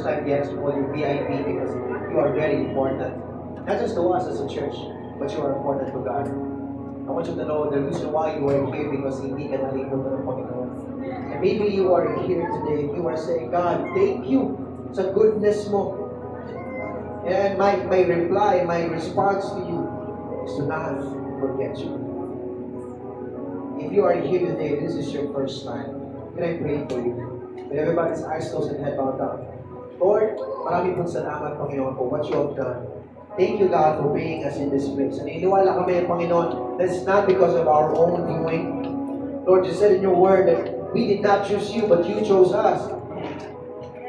first-time guests, we call you VIP because you are very important. Not just to us as a church, but you are important to God. I want you to know the reason why you are here because hindi ka nalilimutan ng Panginoon. And maybe you are here today, you are saying, God, thank you sa goodness mo. And my reply, my response to you is to not forget you. If you are here today, this is your first time, can I pray for you? With everybody's eyes closed and head bowed down. Lord, marami pong salamat, Panginoon, for what you have done. Thank you, God, for bringing us in this place. And iniwala kami, Panginoon, that's not because of our own doing. Lord, you said in your word that we did not choose you, but you chose us.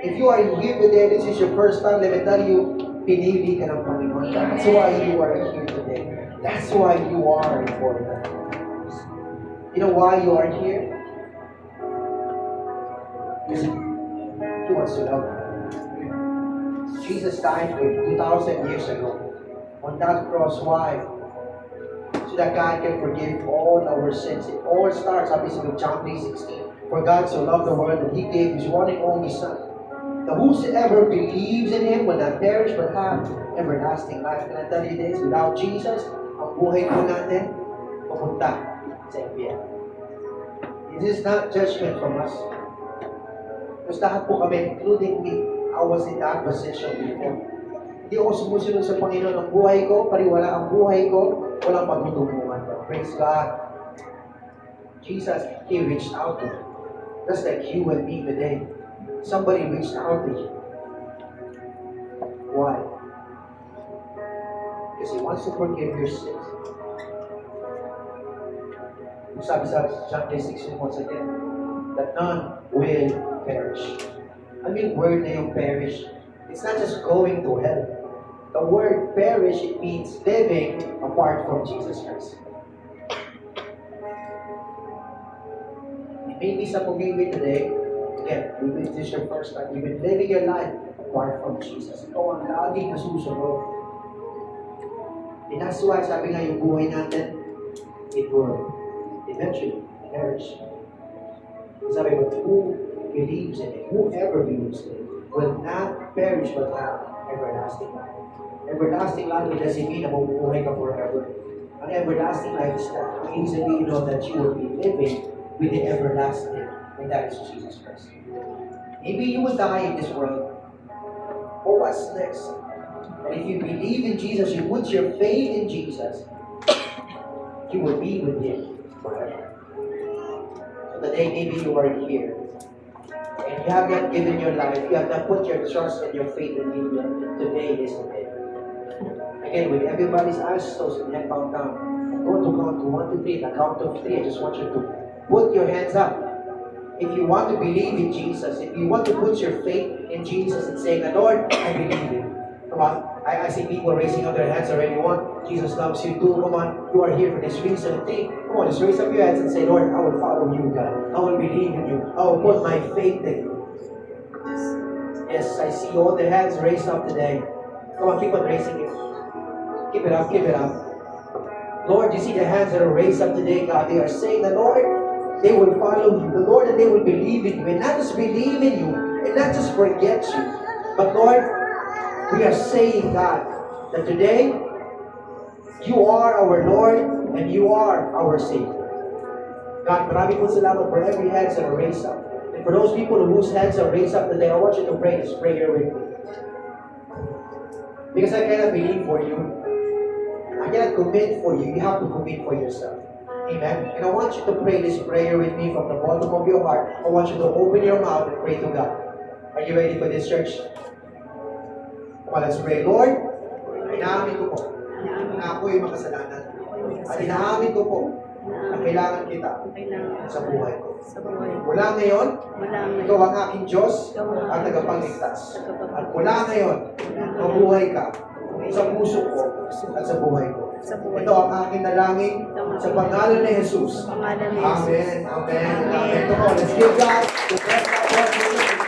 If you are here today, this is your first time, let me tell you, pinili ka ng Panginoon. That's why you are here today. That's why you are important. You know why you are here? Because He wants to love you. Jesus died for you 2,000 years ago on that cross. Why? So that God can forgive all our sins. It all starts, obviously, with John 3:16. For God so loved the world that He gave His one and only Son. That whosoever believes in Him will not perish but have everlasting life. Can I tell you this? Without Jesus, ang buhay po natin, pupunta sa impyerno. This is not judgment from us. Because lahat po kami, including me, I was in that position before. Hindi ako sumusunod sa Panginoon. Ang buhay ko, pariwala ang buhay ko, walang pagtutunguhan. Praise God. Jesus, He reached out to you. Just like you and me today. Somebody reached out to you. Why? Because He wants to forgive your sins. Sabi sa John 3:16 once again, that none will perish. I mean, word na yung perish. It's not just going to hell. The word perish, it means living apart from Jesus Christ. Maybe some of you today, again, maybe this is your first time, you've been living your life apart from Jesus. Ikaw ang laging nasusunod. And that's why, sabi nga yung buhay natin, it will eventually perish. Sabi mo, who believes in Him, whoever believes in Him, will not perish but have everlasting life. Everlasting life doesn't mean na mabubuhay ka forever. An everlasting life is that easily know that you will be living with the everlasting, and that is Jesus Christ. Maybe you will die in this world. But what's next? And if you believe in Jesus, you put your faith in Jesus, you will be with Him forever. So today, maybe you are here, and you have not given your life, you have not put your trust and your faith in Him yet. Today is the day. Again, with everybody's eyes closed and head bowed down, I'm going to count to 1 to 3. At the count of 3, I just want you to put your hands up. If you want to believe in Jesus, if you want to put your faith in Jesus and say, Lord, I believe in you. Come on. I see people raising up their hands already. One, Jesus loves you. Two, come on. You are here for this reason. Three, come on. Just raise up your hands and say, Lord, I will follow you, God. I will believe in you. I will put my faith in you. Yes, I see all the hands raised up today. Come on, keep on raising it. Keep it up, keep it up. Lord, you see the hands that are raised up today, God. They are saying, the Lord, they will follow you. The Lord, and they will believe in you. And not just believe in you, and not just forget you. But Lord, we are saying, God, that today, you are our Lord, and you are our Savior. God, marami po salamat for every hands that are raised up. And for those people whose hands are raised up today, I want you to pray this prayer with me. Because I cannot believe for you. I cannot commit for you. You have to commit for yourself. Amen? And I want you to pray this prayer with me from the bottom of your heart. I want you to open your mouth and pray to God. Are you ready for this, church? Come on, let's pray. Lord, inaamin ko po na ako yung makasalanan. At inaamin ko po na kailangan kita sa buhay ko. Mula ngayon, ikaw ang aking Diyos at tagapagligtas. At mula ngayon, mabuhay ka sa puso ko at sa buhay ko. Ito ang aking dalangin sa pangalan ni Jesus. Amen. Amen. Amen. Come on, let's give God the best of